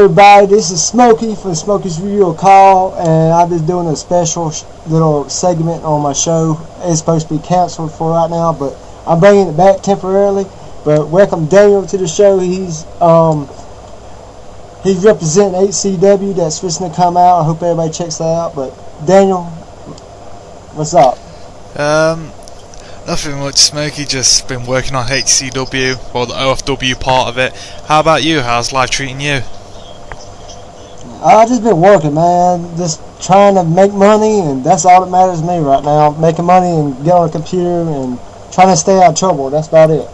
everybody, this is Smokey from Smokey's Review Call, and I've been doing a special little segment on my show. It's supposed to be canceled for right now, but I'm bringing it back temporarily. But welcome Daniel to the show. He's representing HCW that's fixing to come out. I hope everybody checks that out. But Daniel, what's up? Nothing much, Smokey. Just been working on HCW, or the OFW part of it. How about you? How's life treating you? I just been working, man. Just trying to make money, and that's all that matters to me right now. Making money and get on a computer and trying to stay out of trouble. That's about it.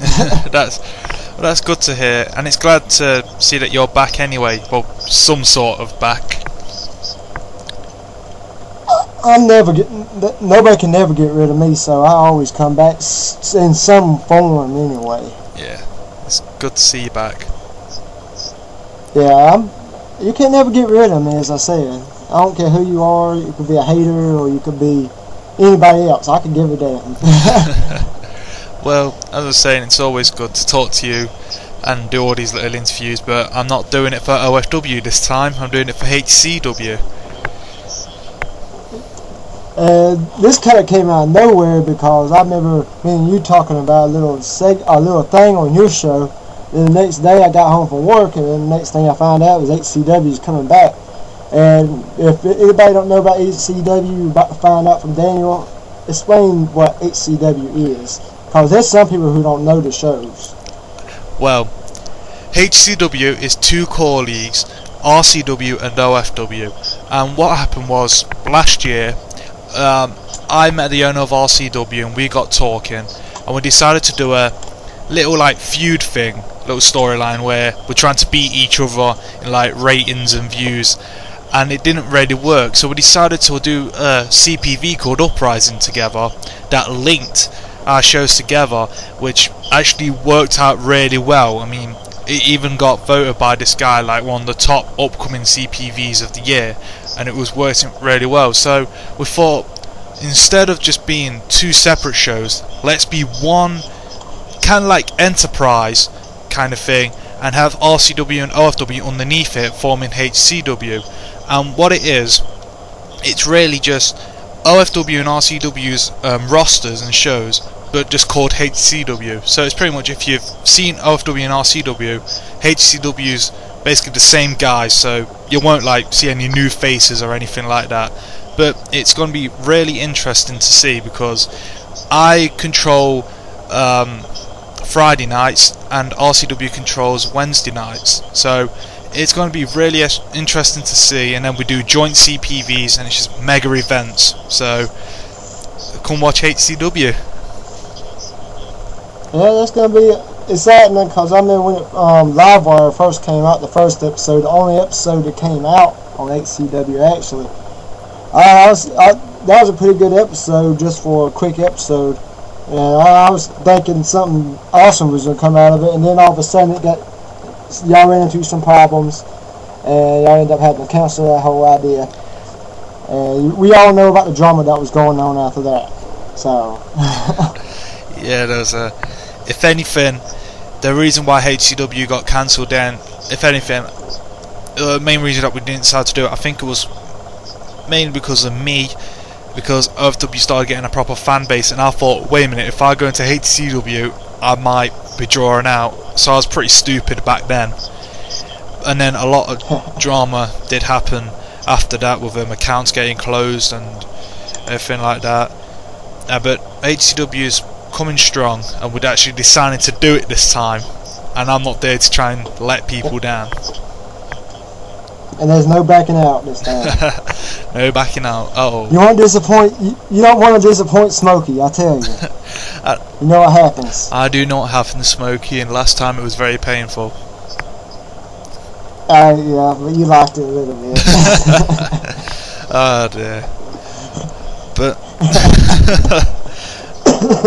That's good to hear, and it's glad to see that you're back anyway. Well, some sort of back. Nobody can never get rid of me, so I always come back in some form anyway. Yeah, it's good to see you back. Yeah, you can never get rid of me, as I said. I don't care who you are. You could be a hater, or you could be anybody else. I can give a damn. Well, as I was saying, it's always good to talk to you and do all these little interviews, but I'm not doing it for OFW this time. I'm doing it for HCW. This kind of came out of nowhere because I remember me and you talking about a little thing on your show. Then the next day I got home from work, and then the next thing I found out was HCW is coming back. And if anybody don't know about HCW, you're about to find out from Daniel. Explain what HCW is, because there's some people who don't know the shows. Well, HCW is two core leagues, RCW and OFW. And what happened was, last year, I met the owner of RCW and we got talking, and we decided to do a little feud thing, little storyline where we're trying to beat each other in ratings and views, and it didn't really work. So we decided to do a CPV called Uprising together that linked our shows together, which actually worked out really well. I mean, it even got voted by this guy one of the top upcoming CPVs of the year, and it was working really well. So we thought, instead of just being two separate shows, let's be one kind of enterprise kind of thing, and have RCW and OFW underneath it forming HCW. And what it is, it's really just OFW and RCW's rosters and shows, but just called HCW. So it's pretty much, if you've seen OFW and RCW, HCW's basically the same guys, so you won't see any new faces or anything like that. But it's going to be really interesting to see, because I control Friday nights and RCW controls Wednesday nights, so it's going to be really interesting to see. And then we do joint CPVs, and it's just mega events, so come watch HCW. Yeah, that's going to be exciting, because I remember when Livewire first came out, the first episode, the only episode that came out on HCW actually. That was a pretty good episode, just for a quick episode, and I was thinking something awesome was going to come out of it, and then all of a sudden y'all ran into some problems, and y'all ended up having to cancel that whole idea. And we all know about the drama that was going on after that. So yeah, there's if anything, the reason why HCW got cancelled then, if anything, the main reason that we didn't decide to do it, I think it was mainly because of me, because OFW started getting a proper fan base, and I thought, wait a minute, if I go into HCW, I might be drawn out. So I was pretty stupid back then. And then a lot of drama did happen after that, with accounts getting closed and everything like that. But HCW is coming strong, and we're actually deciding to do it this time, and I'm not there to try and let people down. And there's no backing out this time. No backing out. Uh-oh. You won't disappoint. You don't want to disappoint Smokey, I tell you. You know what happens. I do know what happened to Smokey, and last time it was very painful. Yeah, but you liked it a little bit. Oh dear. But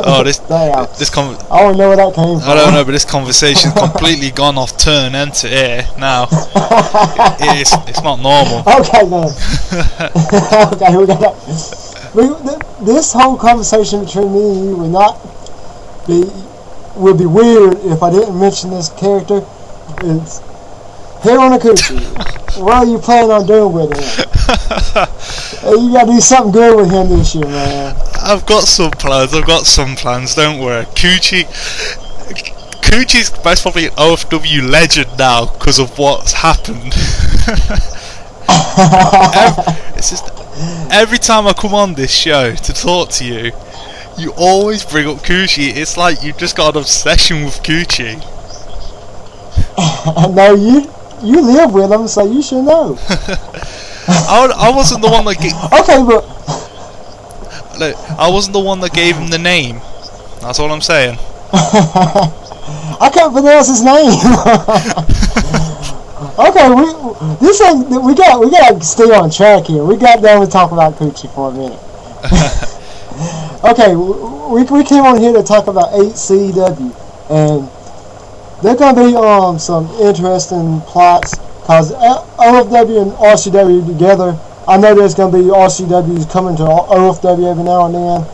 oh, this I don't know where that came from. I don't know, but this conversation's completely gone off turn into air now. It's not normal. Okay then. Okay, we got that. This whole conversation between me and you would be weird if I didn't mention this character. Hair on a coochie. What are you planning on doing with him? You gotta do something good with him this year, man. I've got some plans. Don't worry. Coochie's most probably an OFW legend now because of what's happened. It's just every time I come on this show to talk to you, you always bring up Coochie. It's like you've just got an obsession with Coochie. No, you live with him, so you should know. I wasn't the one that okay, but look, I wasn't the one that gave him the name. That's all I'm saying. I can't pronounce his name. Okay, we gotta stay on track here. We got down to talk about Coochie for a minute. Okay, we came on here to talk about HCW, and there's gonna be some interesting plots because OFW and RCW together. I know there's gonna be RCWs coming to OFW every now and then.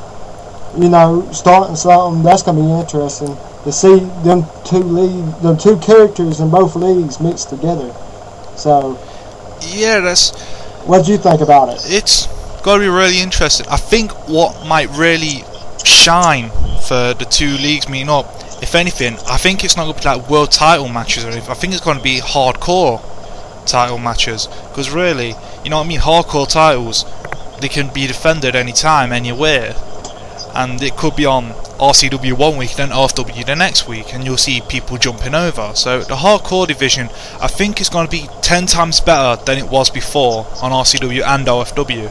You know, starting something that's gonna be interesting to see them two characters in both leagues mixed together. So, yeah, what do you think about it? It's got to be really interesting. I think what might really shine for the two leagues meeting up, if anything, I think it's not going to be like world title matches or anything. I think it's going to be hardcore title matches, because really, you know what I mean, hardcore titles, they can be defended anytime, anywhere, and it could be on RCW one week, then OFW the next week, and you'll see people jumping over. So the hardcore division, I think, is going to be 10 times better than it was before on RCW and OFW.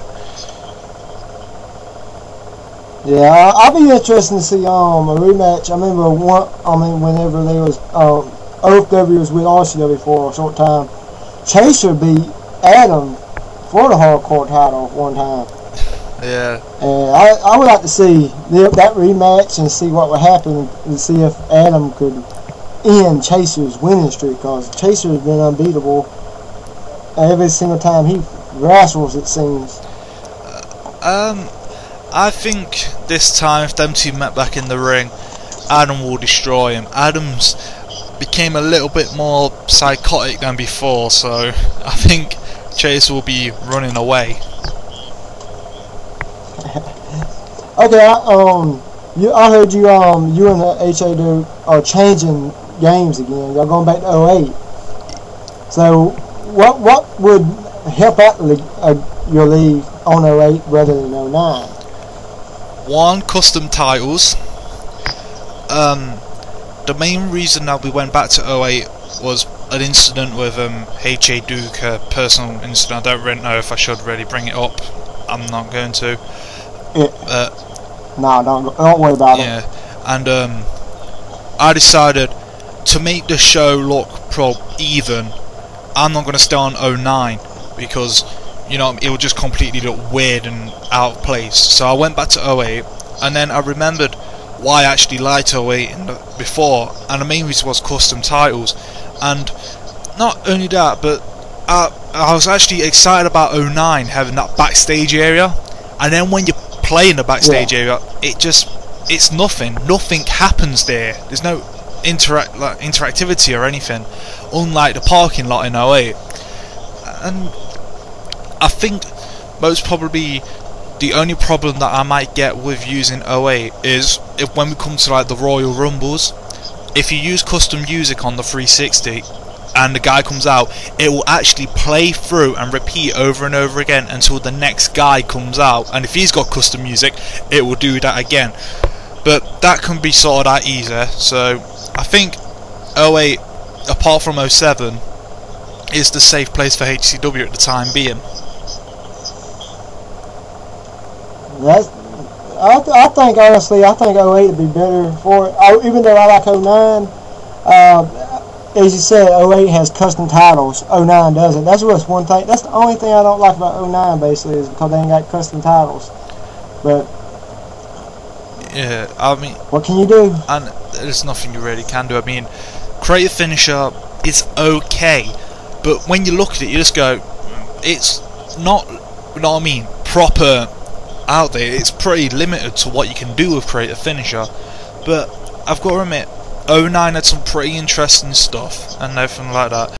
Yeah, I'll be interested to see a rematch. I remember whenever they was OFW was with RCW for a short time, Chaser beat Adam for the hardcore title one time. Yeah. And I would like to see that rematch and see what would happen and see if Adam could end Chaser's winning streak, because Chaser has been unbeatable every single time he wrestles, it seems. I think this time if them two met back in the ring, Adam will destroy him. Adam's became a little bit more psychotic than before, so I think Chaser will be running away. Okay, I heard you and the HA are changing games again. Y'all going back to 08. So what would help out your league on 08 rather than 09? One, custom titles. The main reason that we went back to 08 was an incident with HA Duke, a personal incident. I don't really know if I should really bring it up. I'm not going to. No, don't worry about it. Yeah, and I decided to make the show look even. I'm not going to stay on 09 because, you know, it would just completely look weird and out of place. So I went back to 08, and then I remembered why I actually liked 08 before, and the main reason was custom titles. And not only that, but I was actually excited about 09 having that backstage area, and then when you play in the backstage area, it's nothing happens there. There's no interactivity or anything, unlike the parking lot in 08. And I think most probably the only problem that I might get with using 08 is if when we come to like the Royal Rumbles, if you use custom music on the 360 and the guy comes out, it will actually play through and repeat over and over again until the next guy comes out, and if he's got custom music, it will do that again. But that can be sorted out easier. So I think 08, apart from 07, is the safe place for HCW at the time being. I think honestly, I think 08 would be better for it. Even though I like 09, as you said, 08 has custom titles. 09 doesn't. That's what's one thing. That's the only thing I don't like about 09 basically, is because they ain't got custom titles. But yeah, I mean, what can you do? And there's nothing you really can do. I mean, create a finisher is okay, but when you look at it, you just go, it's not, you know what I mean, proper out there. It's pretty limited to what you can do with create a finisher. But I've got to admit, 09 had some pretty interesting stuff and everything like that.